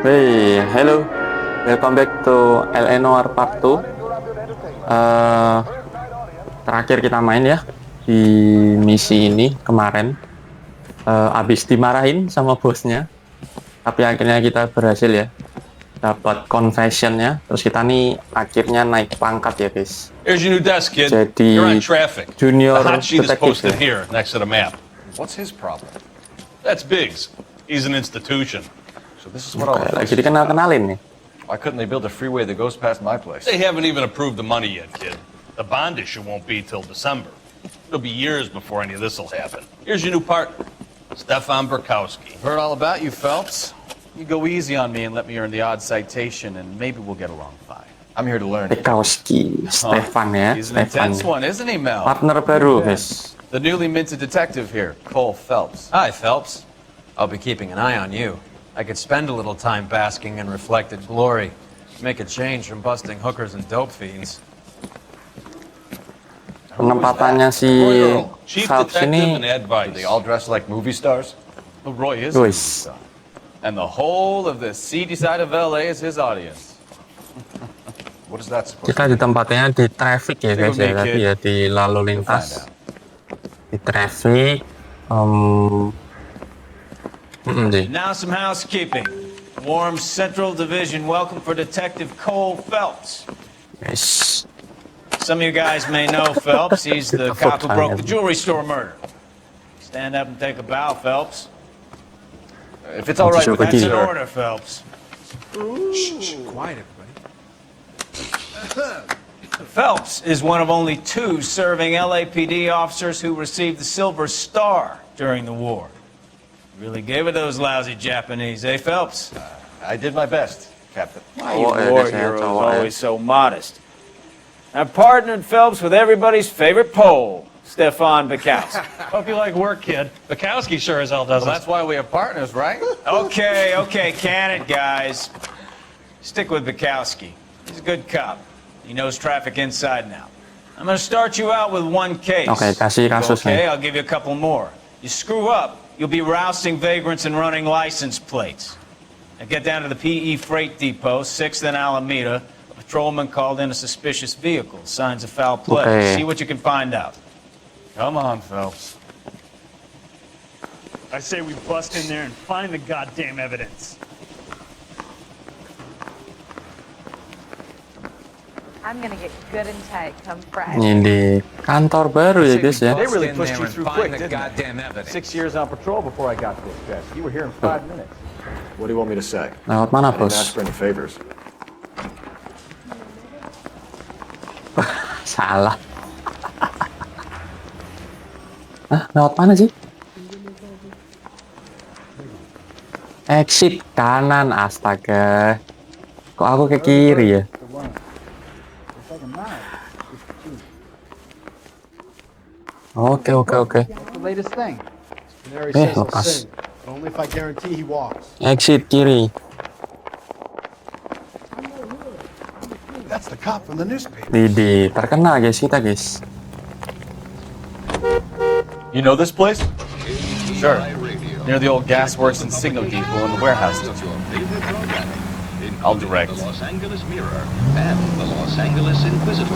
Hey, hello. Welcome back to Eleanor Part 2. Terakhir kita main ya di misi ini kemarin. Abis dimarahin sama bosnya, tapi akhirnya kita berhasil ya. Dapat confessionnya, terus kita nih akhirnya naik pangkat ya guys. Here's your new desk, kid. Jadi You're on traffic. junior The hot sheet is detective posted ya. here, next to the map. What's his problem? That's Biggs. He's an institution. So this is what all Oke, the lagi places about. dikenal-kenalin nih. Why couldn't they build a freeway that goes past my place? They haven't even approved the money yet, kid. The bond issue won't be till December. It'll be years before any of this will happen. Here's your new partner, Stefan Burkowski. Heard all about you, Phelps. You go easy on me and let me earn the odd citation, and maybe we'll get along fine. I'm here to learn. Bekowski, Stefan ya, He's an Stefan. intense one, isn't he, Mel? Partner baru guys. The newly minted detective here, Cole Phelps. Hi, Phelps. I'll be keeping an eye on you. I could spend a little time basking in reflected glory. Make a change from busting hookers and dope fiends. Penempatannya si Roy Earl, chief Phelps detective ini and Do advice. they all dress like movie stars? Oh, Roy is Wis. a star. And the whole of the seedy side of LA is his audience. What is that supposed kita di tempatnya di traffic ya guys ya, Make tadi it. ya di lalu Find lintas out. di traffic. Sih. Now some housekeeping. Warm Central Division welcome for Detective Cole Phelps. Guys, Some of you guys may know Phelps. He's the Kita cop who foto broke ya. the jewelry store murder. Stand up and take a bow, Phelps. If it's all right with That's That's you, an Sure. sir. order, Phelps. Quiet, everybody. Phelps is one of only two serving LAPD officers who received the Silver Star during the war. Really gave it those lousy Japanese, eh, Phelps? I did my best, Captain. Why you Cowok ya, war guys, ya, heroes cowok ya. always so modest? I've partnered Phelps with everybody's favorite Pole, Stefan Bukowski. Hope you like work, kid. Bukowski sure as hell Well, doesn't. that's why we are partners, right? Okay, can it, guys. Stick with Bukowski. He's a good cop. He knows traffic inside and out. I'm gonna start you out with one case. Oke, kasih kasus Okay, nih. I'll give you a couple more. You screw up, you'll be rousting vagrants and running license plates. Now get down to the PE Freight Depot, 6th and Alameda. A patrolman called in a suspicious vehicle. Signs of foul play. Okay. See what you can find out. Come on, Phelps. I say we bust in there and find the goddamn evidence. I'm gonna get good and tight come Friday. Ini di kantor baru ya guys ya. They really Bust in pushed there you and through find quick, the didn't they? goddamn evidence. 6 years on patrol before I got this desk. You were here in 5 minutes. What do you want me to say? Lewat mana I didn't bos? ask for any favors. Salah. Lewat mana sih? Exit kanan, astaga. Kok aku ke kiri ya? Oke. The latest thing. Canary says he'll lepas. sing, but only if I guarantee he walks. Exit kiri. That's the cop from the newspaper. Didi, terkenal guys kita guys. You know this place? Sure. Near the old gasworks and signal depot in the warehouse district. I'll direct. The Los Angeles Mirror and the Los Angeles Inquisitor.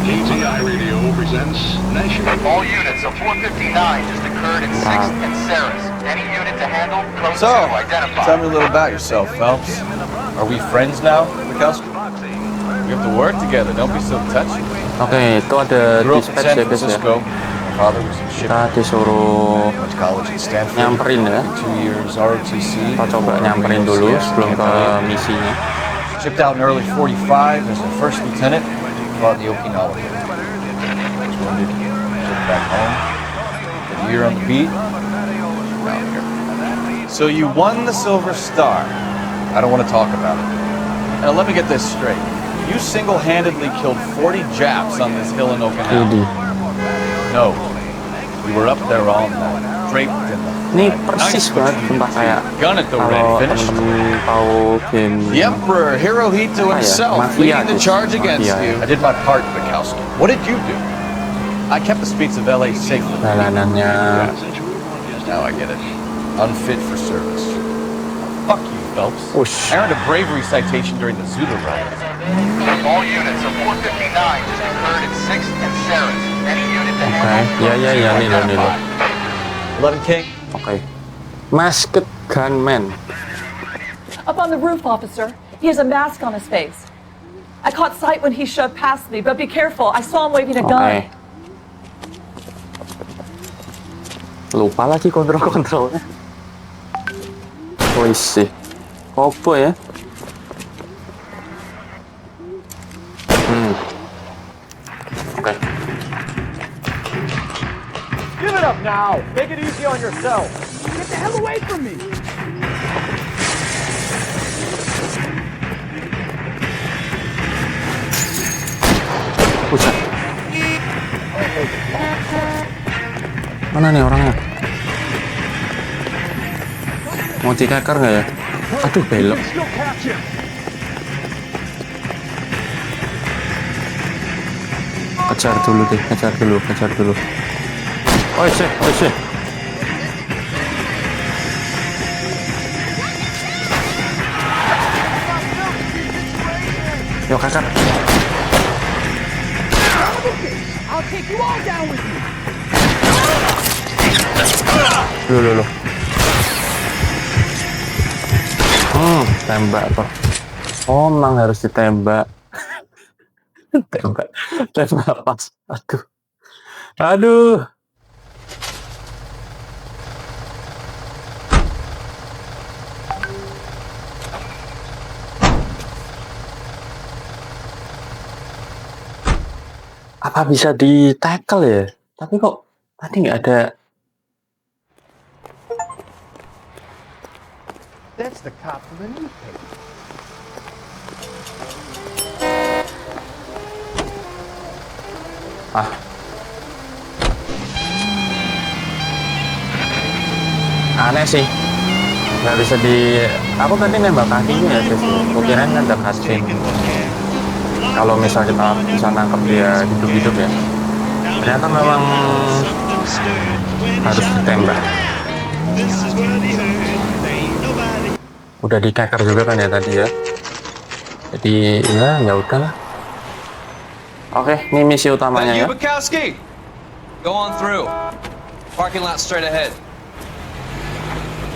KTI Radio presents National. All units of 459 just occurred in 6th and Saris. Any unit to handle, code So, 2 identified. tell me a little about yourself, Phelps. Are we friends now, Bukowski? We have to work together. Don't be so touchy. Oke, itu ada Grew up in dispatch San ya guys ya. Francisco. My father was in Kita shipping. disuruh Went to college at Stanford. nyamperin ya. 2 years ROTC. Kita coba nyamperin dulu sebelum ke misinya. Shipped out in early 45 as a first lieutenant. Fought in the Okinawa War. Was wounded. Shipped back home. Did a year on the beat. Now I'm here. So you won the Silver Star. I don't want to talk about it. Now let me get this straight. You single-handedly killed 40 Japs on this hill in Okinawa. Didi. No. You were up there all night, draped in the Ini flag. persis Nice what banget you sumpah did. kayak Gun at the ready, kalau finished. temen-temen tahu game The Emperor Hirohito Ah, ya, himself Mafia leading the guys, charge against Mafia, you. ya. I did my part, Bukowski. What did you do? I kept the streets of LA safe for you. jalanannya. Now I get it. Unfit for service. Fuck you, Phelps. Ush. I earned a bravery citation during the Zulu riot. All units, a 459 just occurred at 6th and Sarah. Any unit to Oke, handle. ya, nih lo. 11 King. Oke. Masked gunman. Up on the roof, officer. He has a mask on his face. I caught sight when he shoved past me, but be careful. I saw him waving a Oke. gun. Lupa lagi kontrolnya. Oh isi. Apa ya? Oke. Give it up now. Make it easy on yourself. Get the hell away from me! Buset. Mana nih orangnya? Mau dikeker nggak ya? Aduh, belok. Kejar dulu. Oh sih. Yo, kakak. I'll take you all down with me! Loh. Tembak kok. Oh, emang harus ditembak. Tembak pas. Aduh. Apa bisa di tackle ya? Tapi kok tadi nggak ada. That's the cop from the newspaper. Aneh sih, nggak bisa di. Aku tadi nembak kakinya ya, guys. Kukirain kan ada cutscene. Kalau misal kita bisa nangkep dia hidup-hidup ya, ternyata memang harus ditembak. Udah dikeker juga kan ya tadi ya. Jadi ya udahlah. Oke, ini misi utamanya ya. Bukowski! Go on through. Parking lot straight ahead.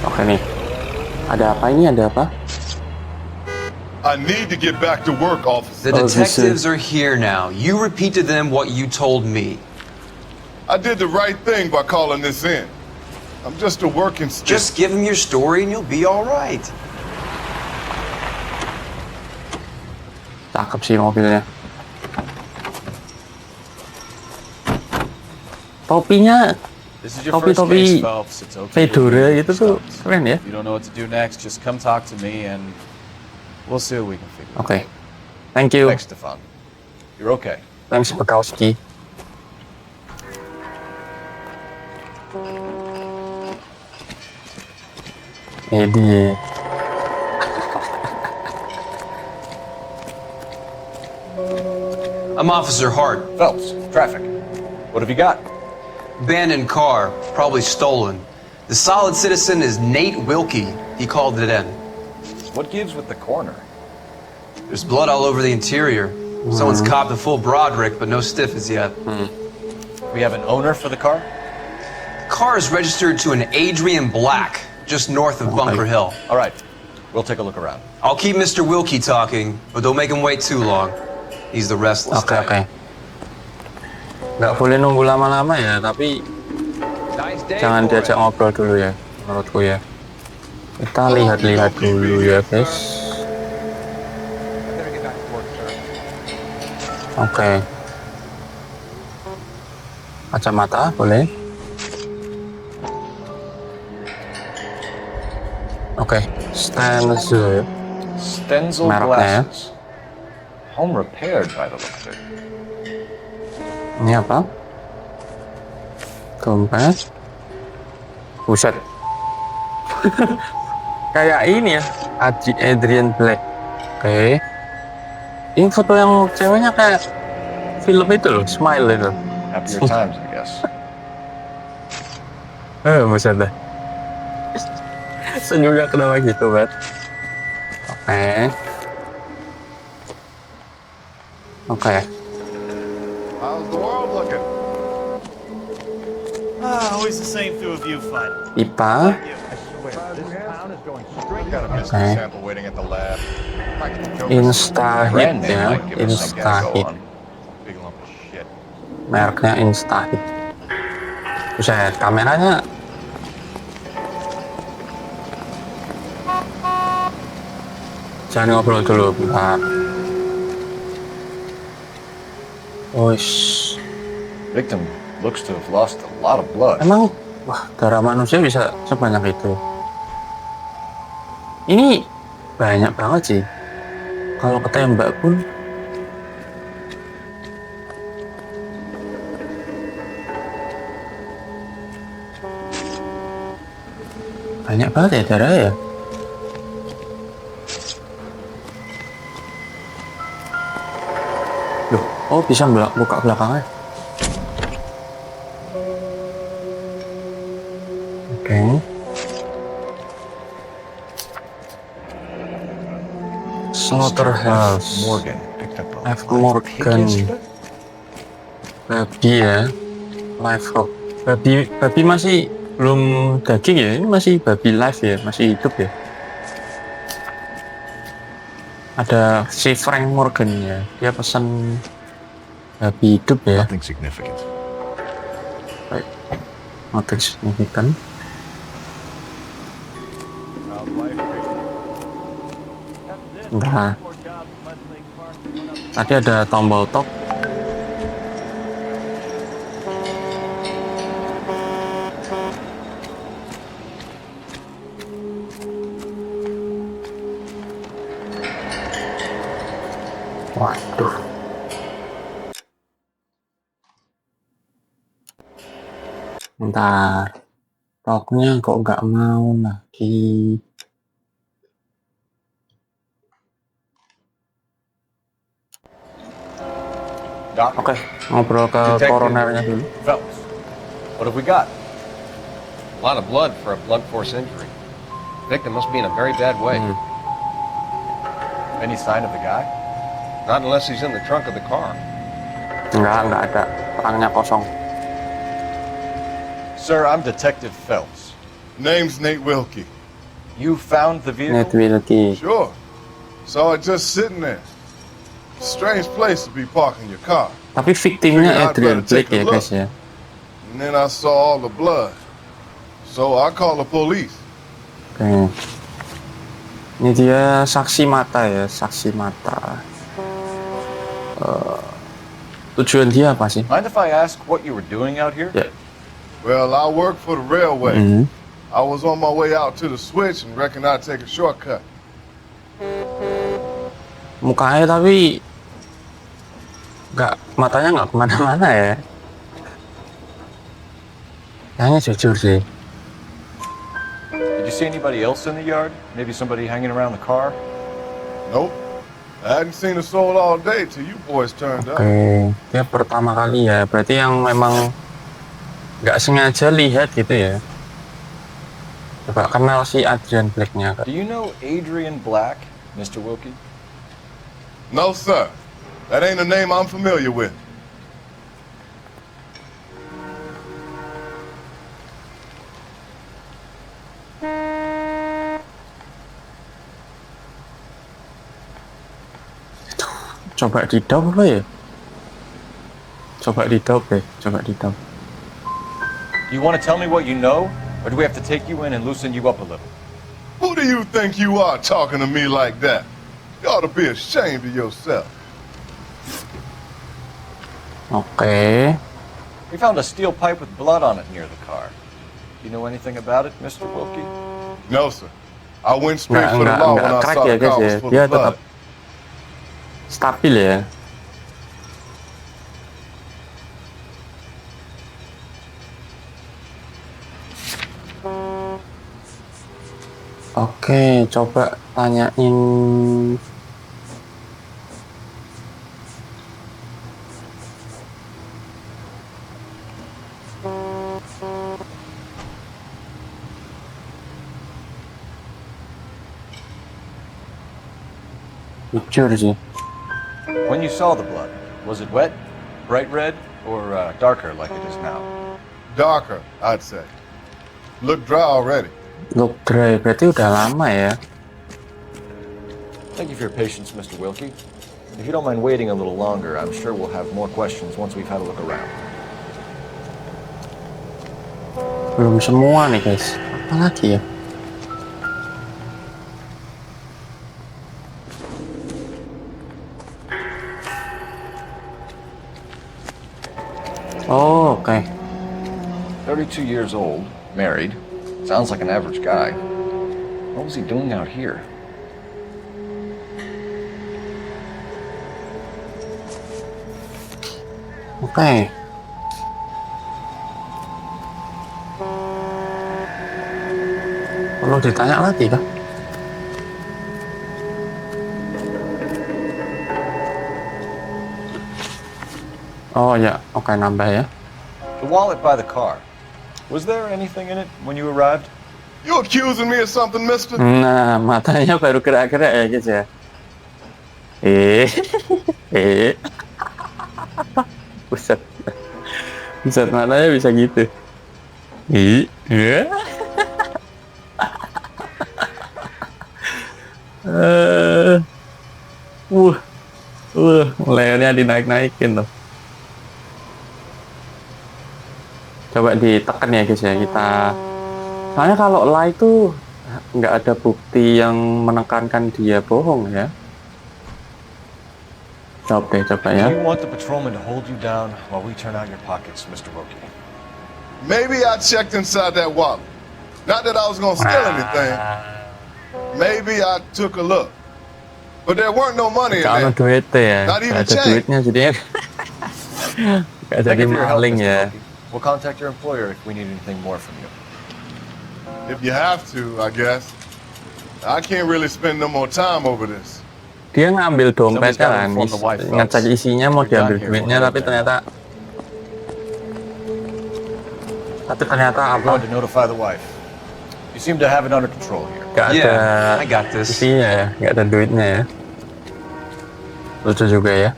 Oke nih. Ada apa ini? Ada apa? I need to get back to work, officer. The detectives are here now. You repeat to them what you told me. I did the right thing by calling this in. I'm just a working stick. Just give them your story and you'll be all right. Cakep sih mobilnya. Topinya, This is your first topi case, Phelps. It's okay. fedora itu tuh keren ya. If you don't know what to do next, just come talk to me and we'll see what we can figure out. Oke, thank you. Thanks, Stefan. You're okay. Thanks Bukowski. Ini dia. I'm Officer Hart. Phelps, traffic. What have you got? Abandoned car, probably stolen. The solid citizen is Nate Wilkie. He called it in. What gives with the corner? There's blood all over the interior. Someone's copped a full Broderick, but no stiff as yet. We have an owner for the car? The car is registered to an Adrian Black, just north of Bunker Hill. All right. We'll take a look around. I'll keep Mr. Wilkie talking, but don't make him wait too long. He's the restless type. Oke. Nggak boleh nunggu lama-lama ya, tapi jangan diajak ngobrol dulu ya, menurutku ya. Kita lihat-lihat dulu ya, guys. Oke. Kacamata boleh. Oke, Stenzel. Stenzel Mereknya ya. glasses. Home repaired by the look of it. Ini apa? Dompet. Buset. Kayak ini ya, Adrian Black. Oke. Ini foto yang ceweknya kayak film itu loh, Smile itu. Happier times, I guess. Buset dah. Senyumnya kenapa gitu, Bet? Oke. Oke. How's the world looking? Always the same two of you fighting. IPA. Got a mystery Okay. sample waiting at the lab. Might get the Joker Instahit Brand name ya, might give us something to go Instahit. on. big lump of shit. Mereknya Instahit. Buset, kameranya jangan ngobrol dulu, bentar. Wush. Victim looks to have lost a lot of blood. Emang, wah, darah manusia bisa sebanyak itu. Ini banyak banget sih. Kalau ketembak pun banyak banget ya darah ya. Loh, oh bisa buka belakangnya. Oke. Slaughterhouse. Morgan picked up a F. Morgan. Babi ya. Live rock. Babi masih belum daging ya. Ini masih babi live ya, masih hidup ya. Ada si Frank Morgan ya. Dia pesan babi hidup ya. Nothing significant. Baik. Nothing significant. Nah, tadi ada tombol top. Waduh. Bentar. Toknya kok nggak mau lagi. Doc, Oke, ngobrol ke Detective koronernya dulu. Phelps, what have we got? A lot of blood for a blunt force injury. Victim must be in a very bad way. Any sign of the guy? Not unless he's in the trunk of the car. Nggak ada. Orangnya kosong. Sir, I'm Detective Phelps. Name's Nate Wilkie. You found the vehicle? Net Wilkie. Sure. Saw it just sitting there. Strange place to be parking your car. Tapi victimnya Adrian Blake ya guys ya. And then I saw all the blood. So I called the police. Oke. Ini dia saksi mata ya, saksi mata. Tujuan dia apa sih? Mind if I ask what you were doing out here? Ya. Well, I work for the railway. Mhm. I was on my way out to the switch and reckon I'd take a shortcut. Mukanya tapi matanya nggak kemana-mana ya. Kayaknya jujur sih. Did you see anybody else in the yard? Maybe somebody hanging around the car? Nope. I hadn't seen a soul all day till you boys turned up. Oke, dia pertama kali ya. Berarti yang memang nggak sengaja lihat gitu ya. Coba kenal si Adrian Blake-nya. Do you know Adrian Black, Mr. Wilkie? No, sir. That ain't a name I'm familiar with. Coba di dub apa ya? Coba di dub deh, coba di dub. Do you want to tell me what you know? Or do we have to take you in and loosen you up a little? Who do you think you are talking to me like that? You ought to be ashamed of yourself. Oke. We found a steel pipe with blood on it near the car. Do you know anything about it, Mr. Wilkie? No, sir. I went straight for the law when I crack saw ya the guys car ya. was full Dia of tetap blood. stabil ya. Oke, coba tanyain. Jujur sih. When you saw the blood, was it wet, bright red, or darker like it is now? Darker, I'd say. Look dry already. Look dry, berarti udah lama ya. Thank you for your patience, Mr. Wilkie. If you don't mind waiting a little longer, I'm sure we'll have more questions once we've had a look around. Belum semua nih guys. Apa lagi ya? Oh, oke. 32 years old, married. Sounds like an average guy. What was he doing out here? Oke. Perlu ditanya lagi kah? Oh ya, oke, nambah ya. The wallet by the car. Was there anything in it when you arrived? You accusing me of something, mister? Nah, matanya baru gerak-gerak ya guys ya. Buset. Buset, matanya bisa gitu. Lehernya dinaik-naikin tuh. Coba ditekan ya guys ya, kita. Soalnya kalau lie itu nggak ada bukti yang menekankan dia bohong ya. Coba ya. Do you want the patrolman to hold you down while we turn out your pockets, Mr. Wilkie? Maybe I checked inside that wallet. Not that I was gonna steal anything. Maybe I took a look. But there weren't no money in Kalau there. duit ya, Not even nggak ada change. duitnya jadinya nggak jadi Thank you for your help, maling Mr. ya. Wilkie. We'll contact your employer if we need anything more from you. If you have to, I guess. I can't really spend no more time over this. Dia ngambil Somebody's dompetnya gotta kan, inform the wife, folks. ngecek isinya mau We're done diambil here, duitnya, we'll tapi go there. ternyata I'm apa? going to notify the wife. You seem to have it under control here. Gak ada Yeah, I got this. isinya ya, gak ada duitnya ya. Lucu juga ya.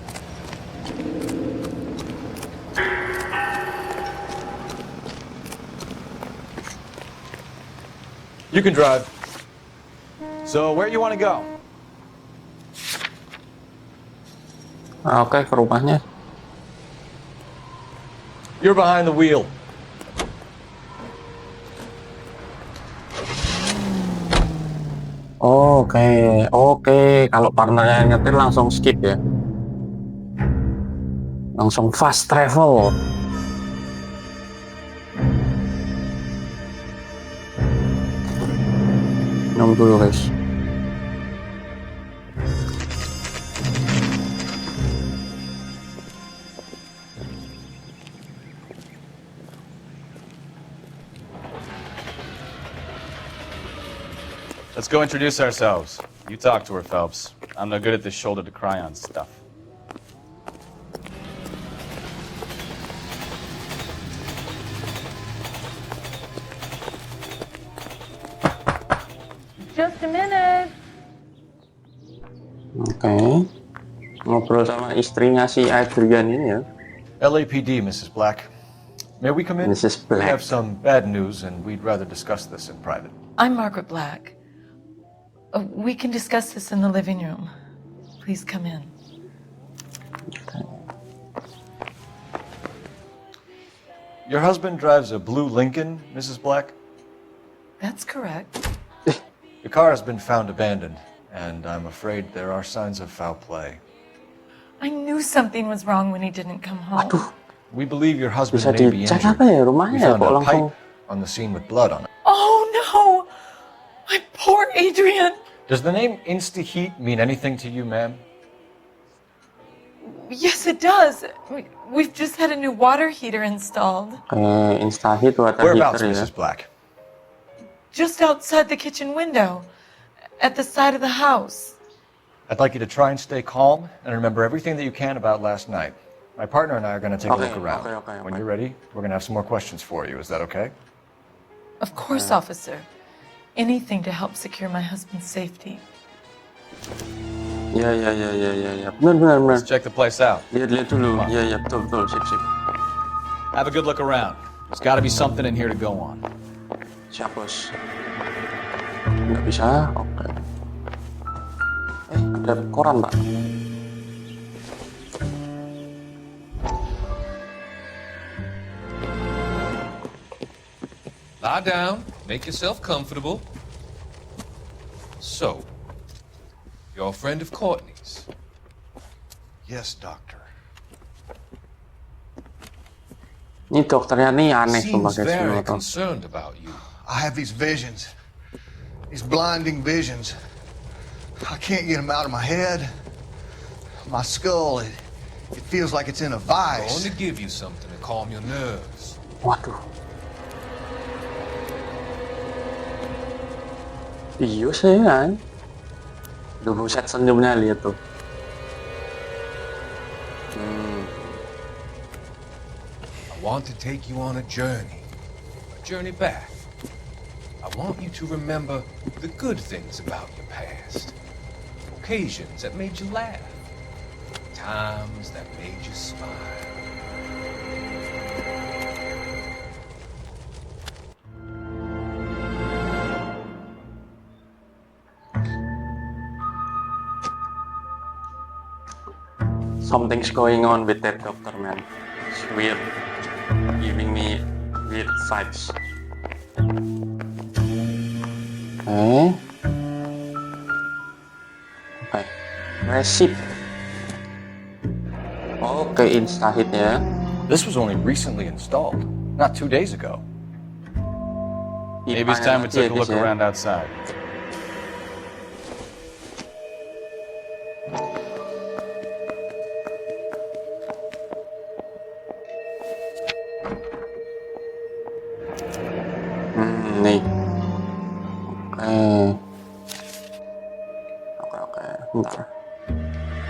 You can drive. So, where you want to go? Oke, ke rumahnya. You're behind the wheel. Oke. Kalau partnernya yang nyetir langsung skip ya. Langsung fast travel. Minum dulu guys. Let's go introduce ourselves. You talk to her, Phelps. I'm no good at this shoulder to cry on stuff. Just a minute. Oke. Ngobrol sama istrinya si Adrian ini ya. LAPD, Mrs. Black. May we come in? Mrs. We Black. have some bad news, and we'd rather discuss this in private. I'm Margaret Black. We can discuss this in the living room. Please come in. Your husband drives a blue Lincoln, Mrs. Black? That's correct. Your car has been found abandoned, and I'm afraid there are signs of foul play. I knew something was wrong when he didn't come home. We believe your husband Bisa may be dicek injured. apa ya We rumahnya found kok a langsung. pipe on the scene with blood on it. Oh no! My poor Adrian! Does the name Insta-Heat mean anything to you, ma'am? Yes, it does. We've just had a new water heater installed. Instahit water Whereabouts, heater ya. Mrs. Black? Just outside the kitchen window. At the side of the house. I'd like you to try and stay calm and remember everything that you can about last night. My partner and I are going to take a look around. Okay. When you're ready, we're going to have some more questions for you. Is that okay? Of course, officer. Anything to help secure my husband's safety. Ya. Benar. Let's check the place out. Lihat dulu. Ya, betul. Sip. Have a good look around. There's got to be something in here to go on. Siap, bos. Nggak bisa? Oke. Ada koran, Pak. Lie down, make yourself comfortable. So, you're a friend of Courtney's. Yes, doctor. Ini dokternya nih aneh Seems pakai very semua tuh. concerned about you. I have these visions, these blinding visions. I can't get them out of my head. My skull, it feels like it's in a I'm going vice. to give you something to calm your nerves. Waduh. Iya sih kan. Duh, buset senyumnya lihat tuh. I want to take you on a journey back. I want you to remember the good things about your past. Occasions that made you laugh. Times that made you smile. Something's going on with that doctor, man. It's weird. Giving me weird vibes. Oke. Receipt. Oke, insta-hit ya. This was only recently installed, not 2 days ago. Maybe it's time we took a look ya. around outside. Nih. Oke. Bentar.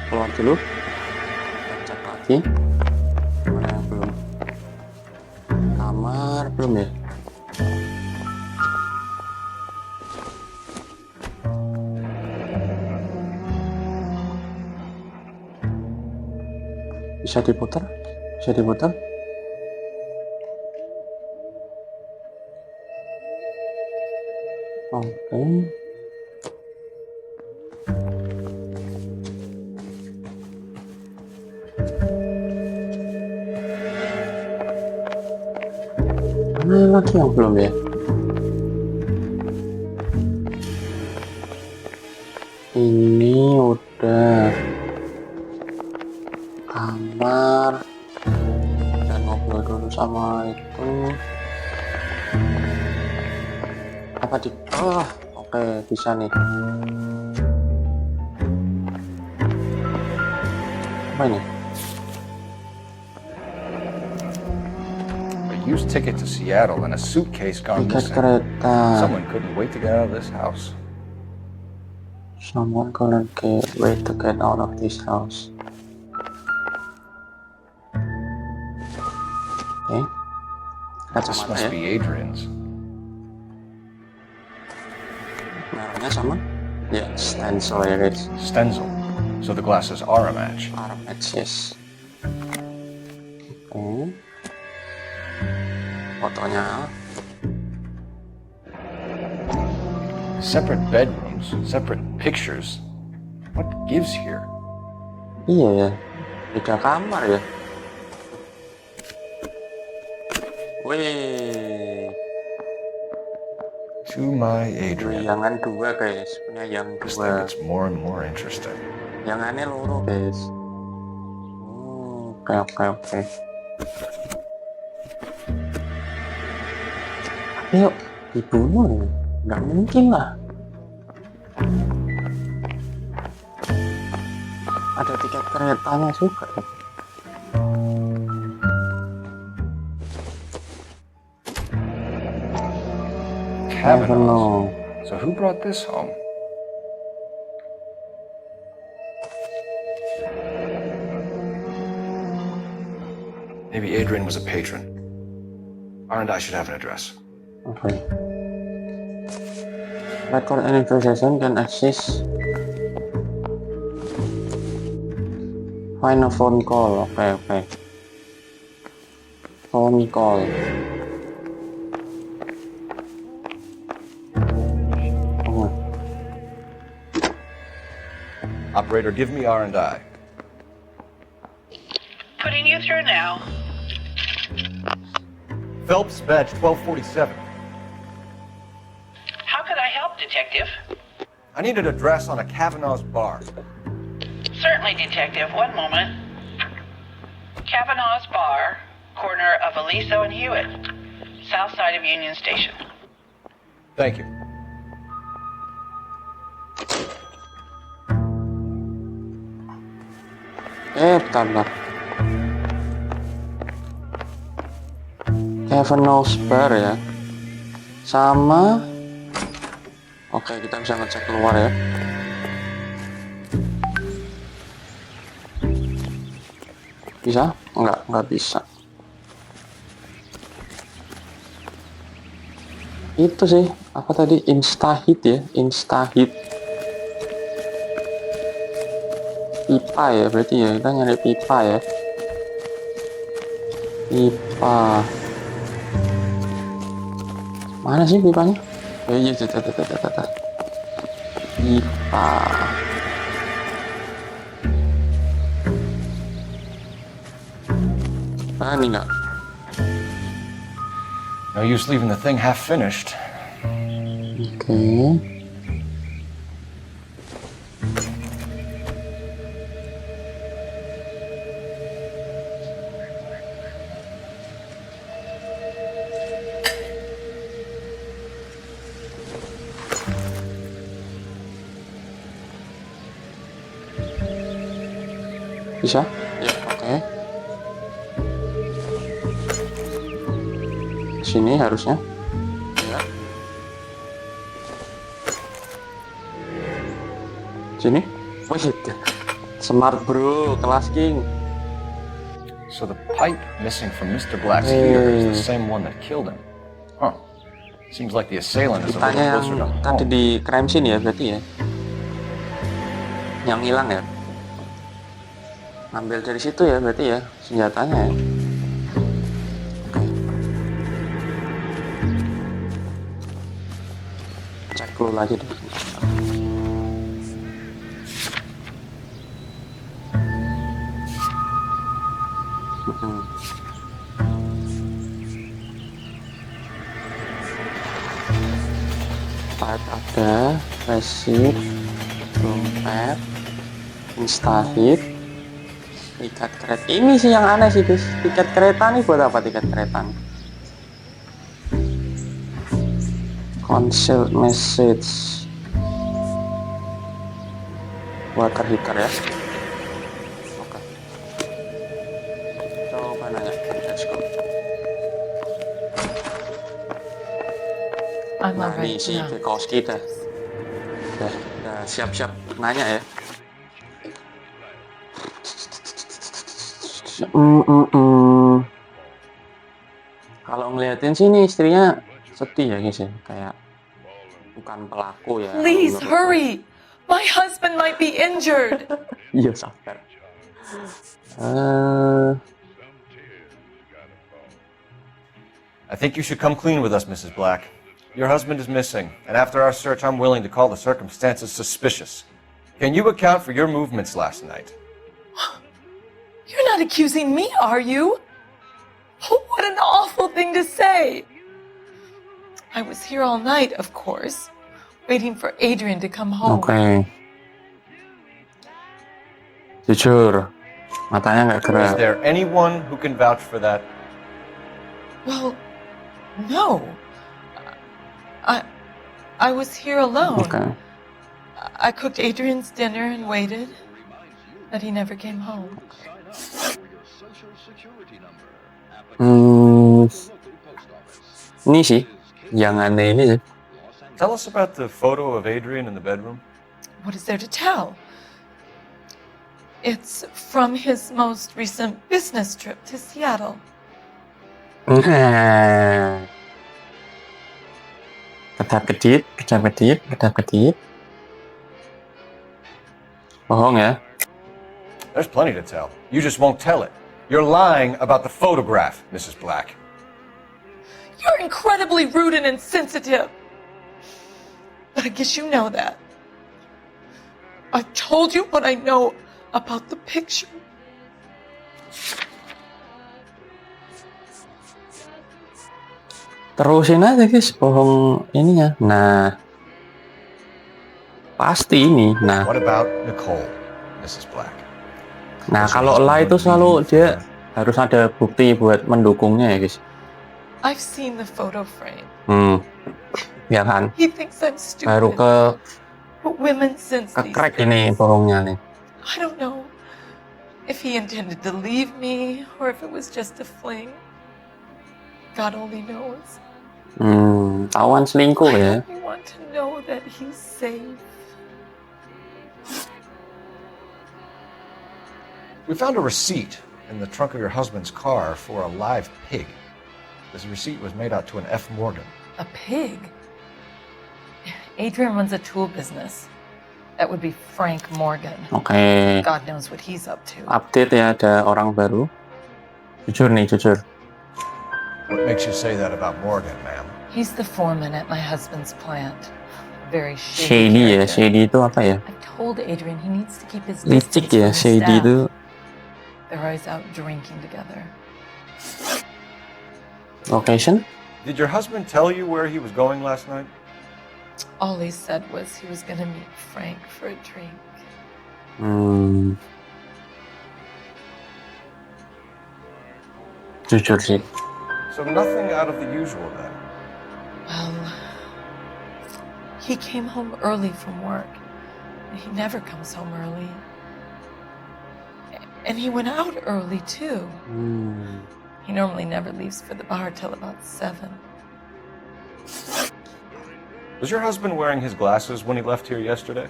Keluar dulu. Kita cek lagi. Mana yang belum? Kamar belum ya? Bisa diputar? Oke. Mana lagi yang belum ya? Ini udah kamar dan ngobrol dulu sama itu. Apa di oke, bisa nih. Apa ini? A used ticket to Seattle and a suitcase gone Tiket missing. kereta. Someone couldn't wait to get out of this house. Someone couldn't wait to get out of this house. Oke. This Kacamata must ya. be Adrian's. Merahnya sama? Ya, stencil ya guys. Stenzel. So the glasses are a match. Match, yes. Oke. Fotonya. Separate bedrooms, separate pictures. What gives here? Iya ya. Beda kamar ya. Wih. To my Adrian. Jangan dua guys. Punya yang This dua. thing gets more and more interesting. Yang aneh loro guys. Oke. Tapi yuk dibunuh ya. Nggak mungkin lah. Ada tiket keretanya juga ya. Kavanaugh. So who brought this home? Maybe Adrian was a patron. R&I should have an address. Okay. Record any possession can access Find a phone call. Oke. Phone call. Oh. Operator, give me R&I. Putting you through now. Phelps, badge 1247. How could I help, Detective? I need an address on a Kavanaugh's bar. Certainly, Detective. One moment. Kavanaugh's Bar, corner of Aliso and Hewitt, south side of Union Station. Thank you. Bentar. Kavanaugh's Bar ya. Sama. Oke, kita bisa ngecek keluar ya. Bisa? Enggak bisa. Itu sih, apa tadi? Instahit ya, Instahit. Pipa ya, berarti ya, kita nyari pipa ya. Pipa. Mana sih pipanya? Iya, pipa. Ini enggak. No use leaving the thing half finished. Oke. Bisa? Ya, oke. Sini harusnya. Ya. Sini. Wih, smart bro, kelas king. So the pipe missing from Mr. Black's ear is the same one that killed him. Huh. Seems like the assailant is a little Ditanya closer to yang tadi home. di crime scene ya berarti ya. Yang hilang ya. Ambil dari situ ya berarti ya senjatanya ya. Oke. Cek dulu lagi deh. Part ada, receipt, dompet, instahit, tiket kereta. Ini sih yang aneh sih, guys. Tiket kereta nih buat apa tiket kereta? Concealed message. Water heater ya. Oke. Coba nanya. Let's go. Nah, ini si Kekowski dah. Udah siap-siap nanya ya. Kalau ngeliatin sini istrinya sedih ya guys ya, kayak bukan pelaku ya. Please hurry. My husband might be injured. Iya sabar. I think you should come clean with us, Mrs. Black. Your husband is missing, and after our search, I'm willing to call the circumstances suspicious. Can you account for your movements last night? You're not accusing me, are you? Oh, what an awful thing to say. I was here all night, of course, waiting for Adrian to come home. Oke. Jujur, matanya nggak gerak. Is there anyone who can vouch for that? Well, no. I was here alone. Oke. I cooked Adrian's dinner and waited, but he never came home. Ini sih, yang aneh ini sih. Tell us about the photo of Adrian in the bedroom. What is there to tell? It's from his most recent business trip to Seattle. Kedap-kedip. Bohong ya. There's plenty to tell. You just won't tell it. You're lying about the photograph, Mrs. Black. You're incredibly rude and insensitive. But I guess you know that. I've told you what I know about the picture. Terusin aja guys, bohong ininya. Nah, pasti ini. Nah, What about Nicole, Mrs. Black? nah kalau lie itu selalu dia harus ada bukti buat mendukungnya ya guys. I've seen the photo frame. Ya kan. He thinks I'm stupid. Baru But women sense these crack things. ini bohongnya nih. I don't know if he intended to leave me or if it was just a fling. God only knows. Tawan selingkuh ya. I want to know that he's safe. We found a receipt in the trunk of your husband's car for a live pig. This receipt was made out to an F. Morgan. A pig? Adrian runs a tool business. That would be Frank Morgan. Oke. God knows what he's up to. Update ya, ada orang baru. Jujur nih, jujur. What makes you say that about Morgan, ma'am? He's the foreman at my husband's plant. Very shady. Shady ya, character. shady itu apa ya? I told Adrian he needs to keep his distance Licik ya, from his shady staff. itu. They're always out drinking together. Location? Did your husband tell you where he was going last night? All he said was he was gonna meet Frank for a drink. Jujur sih. So nothing out of the usual then. Well, he came home early from work. He never comes home early. And he went out early too. He normally never leaves for the bar till about 7. Was your husband wearing his glasses when he left here yesterday?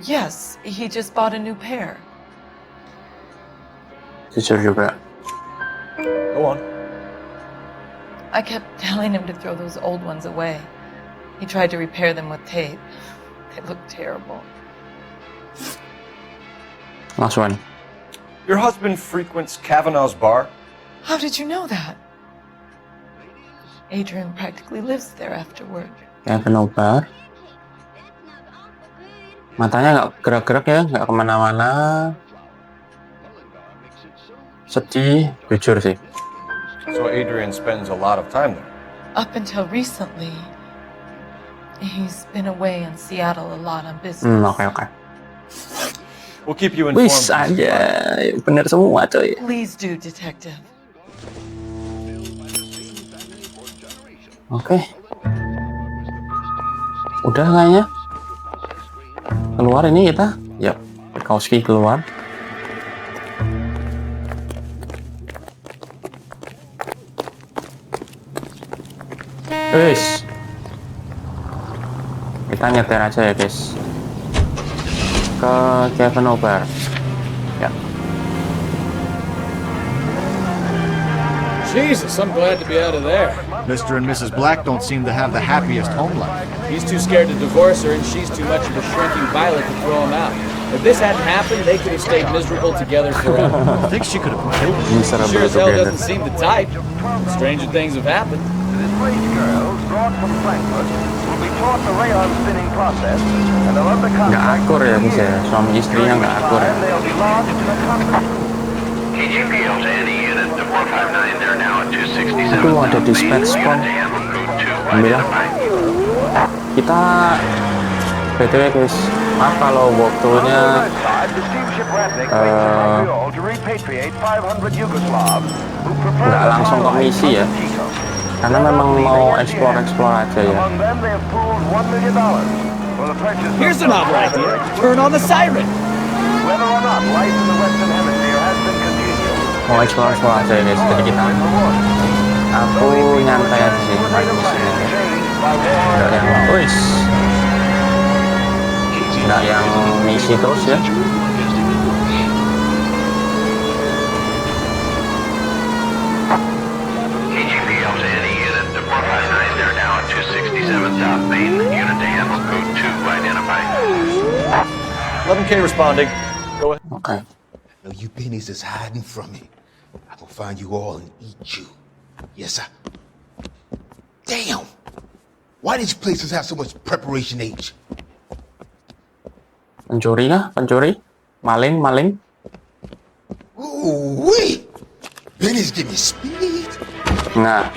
Yes, he just bought a new pair. Jujur juga. Go on. I kept telling him to throw those old ones away. He tried to repair them with tape. They look terrible. Last one. Your husband frequents Kavanaugh's bar? How did you know that? Adrian practically lives there after work. Kevin Obar. Matanya nggak gerak-gerak ya, nggak kemana-mana. Sedih, jujur sih. So Adrian spends a lot of time there. Up until recently, he's been away in Seattle a lot on business. Oke. We'll keep you informed. Wis aja, bener semua coy. Please do, detective. Oke. Udah kayaknya. Keluar ini kita. Yap, Bekowski keluar. Wis. Kita nyetir aja ya guys. Ke Kevin Obar. Ya. Jesus, I'm glad to be out of there. Mr. and Mrs. Black don't seem to have the happiest home life. He's too scared to divorce her, and she's too much of a shrinking violet to throw him out. If this hadn't happened, they could have stayed miserable together forever. I think she could have killed him. Sure as hell doesn't seem the type. Stranger things have happened. Displaced girls brought from Frankfurt will be taught the rayon spinning process and they'll under Nggak contract akur ya guys ya, suami istrinya nggak akur ya. and they'll be lodged in a contract. KGPL to any unit to 459 there now at 267. Aduh, ada dispatch spawn. Alhamdulillah. Kita BTW guys, maaf kalau waktunya nggak langsung ke misi ya, karena memang mau explore aja ya. Here's a novel idea. Turn on the siren. Whether or not life in the Western Hemisphere has been continued. Mau explore aja ya guys, jadi kita aku nyantai aja sih main misinya. Nggak yang nggak yang misi terus ya. KGPL to any unit to 459 there now at 267 South Main. Unit to handle code 2 identified. 11K responding. Go ahead. Oke. Now you pennies is hiding from me. I will find you all and eat you. Yes, sir. Damn! Why these places have so much preparation age? Pencuri kah? Pencuri? Maling? Ooh, wait! Pennies give me speed. Nah.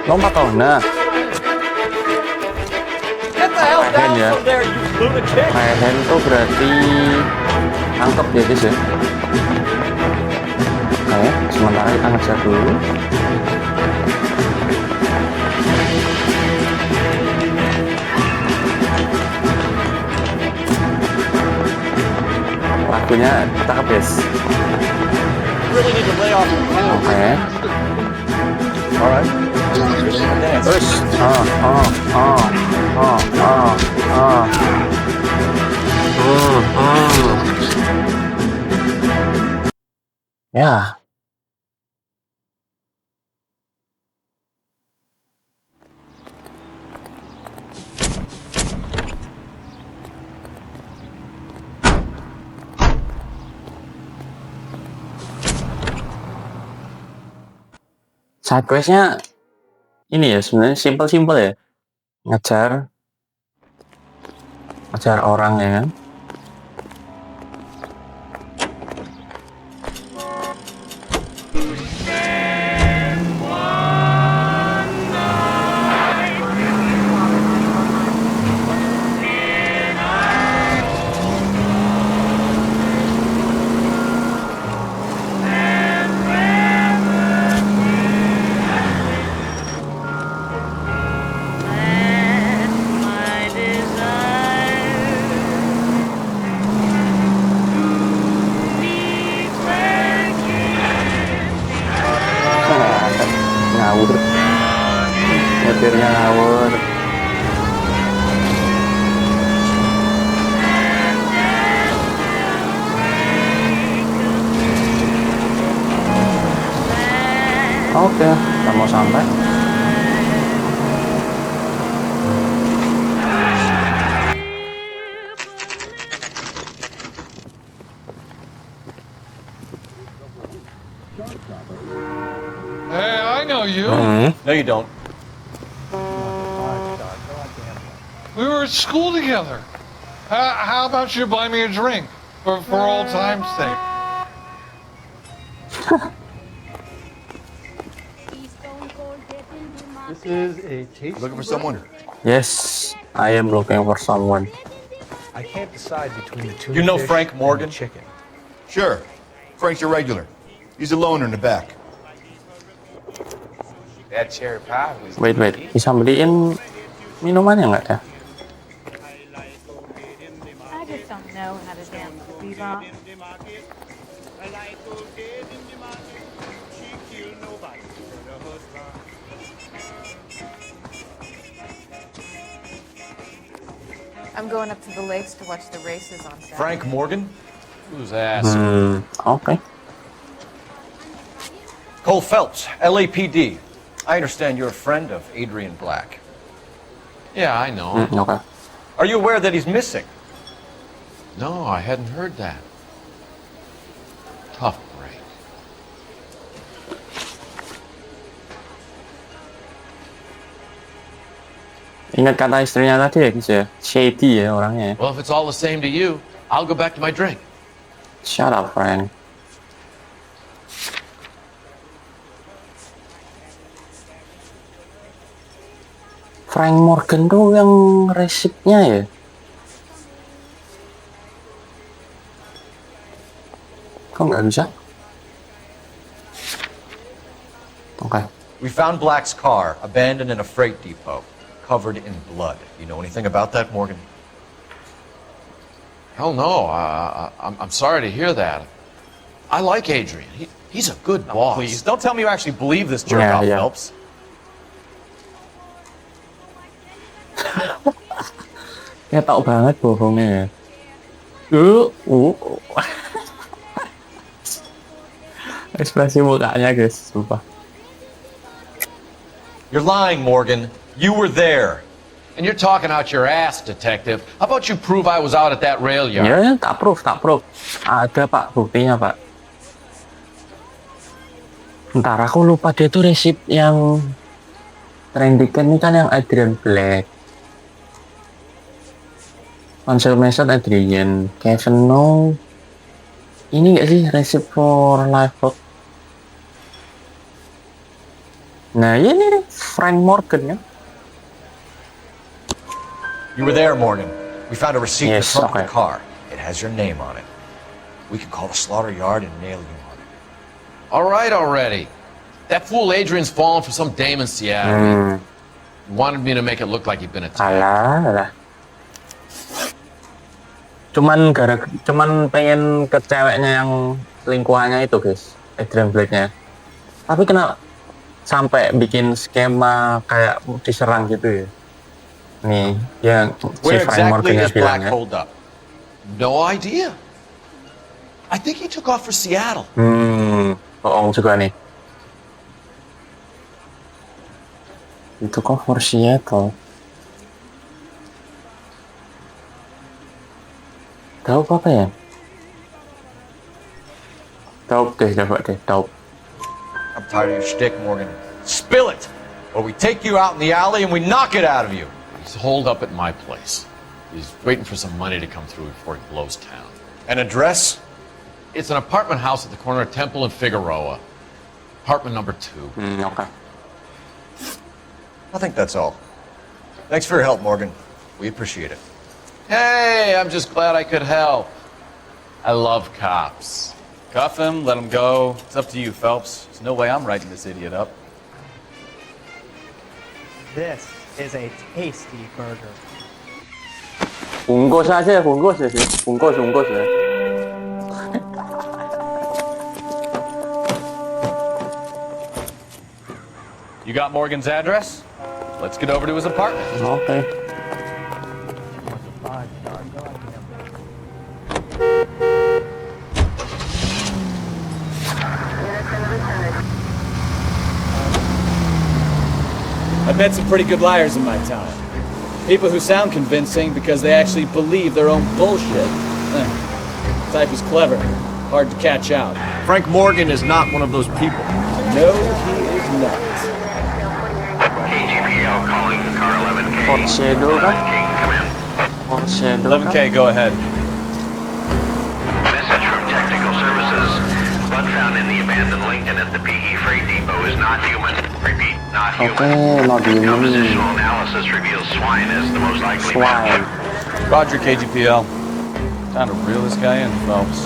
Lompat kau, nah. Get the hell Rehen down ya. from there, you lunatic! Rehen tuh berarti tangkep ya guys ya. Oke, sementara kita ngejar dulu. Lagunya cakep guys. Really need to lay off the cool. Oke. Alright. Here's my dance. Terus, Ya. Side quest-nya ini ya sebenarnya simple ya, ngejar orang ya kan. Ngawur, nyetirnya ngawur. Oke, kita mau sampai. Hey, I know you. No, you don't. We were at school together. How about you buy me a drink for old time's sake? This is a tasty. Looking for someone? Yes, I am looking for someone. I can't decide between the two. You know Frank Morgan? Chicken. Sure. Frank's your regular. He's a loner in the back. That cherry pie was... Wait, bisa beliin minumannya nggak ya? I just don't know how to dance the bebop. I'm going up to the lakes to watch the races on Saturday. Frank Morgan? Whose ass? Oke. Cole Phelps, LAPD. I understand you're a friend of Adrian Black. Yeah, I know. Oke. Are you aware that he's missing? No, I hadn't heard that. Tough break. Ingat kata istrinya tadi ya guys ya, shady ya orangnya. Well, if it's all the same to you, I'll go back to my drink. Shut up, Frank. Frank Morgan tuh yang resipnya ya. Kok nggak bisa? Oke. We found Black's car abandoned in a freight depot, covered in blood. You know anything about that, Morgan? Hell no. I'm sorry to hear that. I like Adrian. He's a good boss. Please, don't tell me you actually believe this jerk-off, Yeah. Phelps. Ya tau banget bohongnya ya. Ekspresi mukanya guys, sumpah. You're lying, Morgan. You were there. And you're talking out your ass, detective. How about you prove I was out at that rail yard? Ya, tak proof. Ada pak buktinya pak. Ntar aku lupa dia tuh resip yang trending ini kan yang Adrian Black. Console method Adrian, Kevin No. Ini nggak sih resip for life log? Nah ini nih Frank Morgan ya. You were there, Morgan. We found a receipt in the Yes, trunk of okay. the car. It has your name on it. We can call the slaughter yard and nail you on it. All right already. That fool Adrian's fallen for some dame in Seattle. He wanted me to make it look like he'd been attacked. Alah. Cuman pengen ke ceweknya yang selingkuhannya itu guys, Adrian Blake-nya. Tapi kenapa sampai bikin skema kayak diserang gitu ya? Nih, yang si Where Frank exactly Morgan-nya is bilang Black ya. holed up? No idea. I think he took off for Seattle. Bohong juga nih. Itu kok for Seattle. Tahu apa ya? Taup deh, coba deh, taup. I'm tired of your shtick, Morgan. Spill it, or we take you out in the alley and we knock it out of you. He's holed up at my place. He's waiting for some money to come through before he blows town. An address? It's an apartment house at the corner of Temple and Figueroa. Apartment number 2. Okay. I think that's all. Thanks for your help, Morgan. We appreciate it. Hey, I'm just glad I could help. I love cops. Cuff him, let him go. It's up to you, Phelps. There's no way I'm writing this idiot up. This is a tasty burger. Bungkus aja, bungkus ya sih. Bungkus ya. You got Morgan's address? Let's get over to his apartment. Okay. I've met some pretty good liars in my time. People who sound convincing because they actually believe their own bullshit. Type is clever, hard to catch out. Frank Morgan is not one of those people. No, he is not. KGPL calling car 11K. Foreshadow kan? King, come in. Foreshadow 11K, go ahead. Message from Technical Services. Blood found in the abandoned Lincoln at the PE Freight Depot is not human. Repeat, not human. Okay, not human. Compositional analysis reveals swine as the most likely match. Roger, KGPL. Time to reel this guy in, Phelps.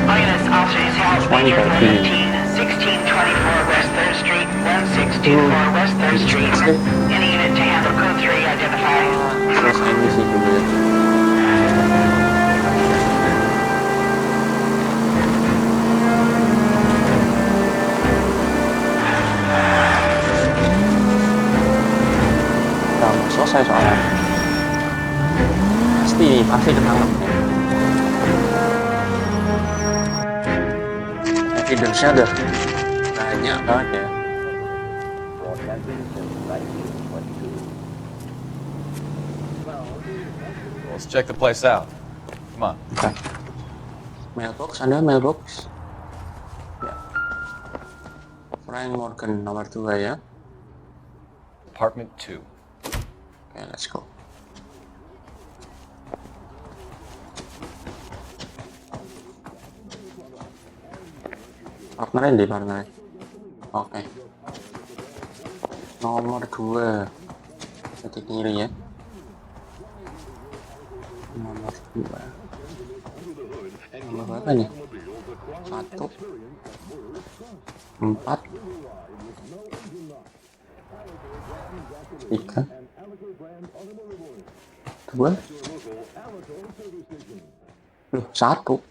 Lioness officers have Major 1624 West 3rd Street, 1624 West 3rd Street. Any unit to handle code 3 identified. Terus ini sih dulu ya. Udah selesai soalnya. Pasti ketangkep. Evidence-nya ada banyak banget ya. Let's check the place out. Come on. Okay. Mailbox, ada mailbox. Ya. Frank Morgan nomor 2 ya. Apartment 2. Okay, let's go. Partnerin di partnerin. Oke. Nomor 2. Titik kiri ya. Nomor 2. Nomor berapa nih? 1 4 3 2 Loh, 1.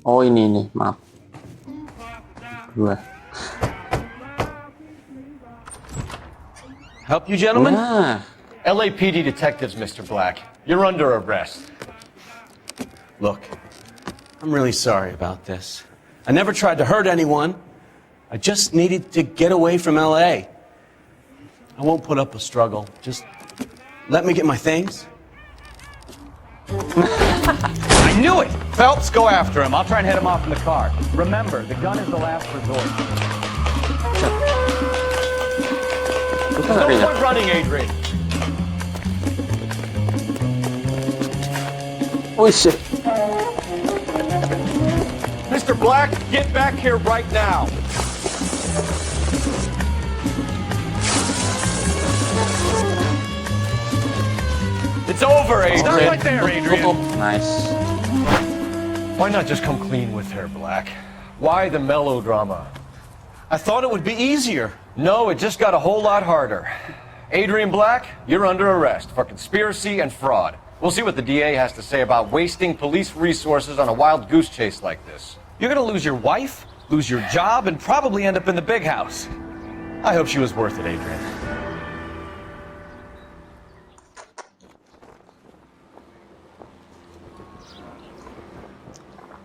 Oh ini maaf. 2. Help you, gentlemen? Nah. LAPD detectives, Mr. Black. You're under arrest. Look, I'm really sorry about this. I never tried to hurt anyone. I just needed to get away from LA. I won't put up a struggle. Just let me get my things. I knew it! Phelps, go after him. I'll try and head him off in the car. Remember, the gun is the last resort. No one running, Adrian. Oh shit. Mr. Black, get back here right now. It's over, Adrian. Stop right there, Adrian. Nice. Why not just come clean with her, Black? Why the melodrama? I thought it would be easier. No, it just got a whole lot harder. Adrian Black, you're under arrest for conspiracy and fraud. We'll see what the DA has to say about wasting police resources on a wild goose chase like this. You're gonna lose your wife, lose your job, and probably end up in the big house. I hope she was worth it, Adrian.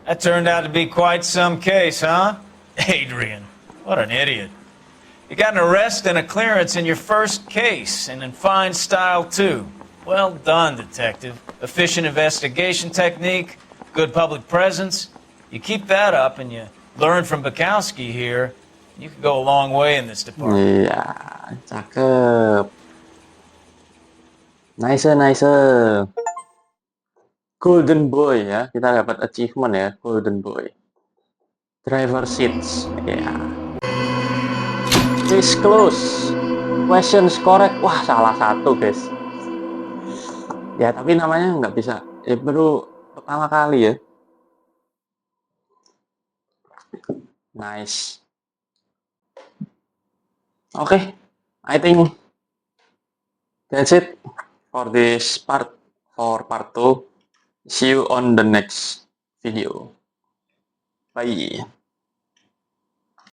That turned out to be quite some case, huh? Adrian, what an idiot. You got an arrest and a clearance in your first case, and in fine style, too. Well done, detective. Efficient investigation technique, good public presence. You keep that up and you learn from Bukowski here, you can go a long way in this department. Iya, cakep. Nice, nice. Golden Boy ya, kita dapat achievement ya, Golden Boy. Driver seats, ya. Case close. Questions correct. Wah, salah satu guys. Ya, tapi namanya nggak bisa. Ya, baru pertama kali ya. Nice. Okay, I think that's it for this part, for part 2. See you on the next video. Bye.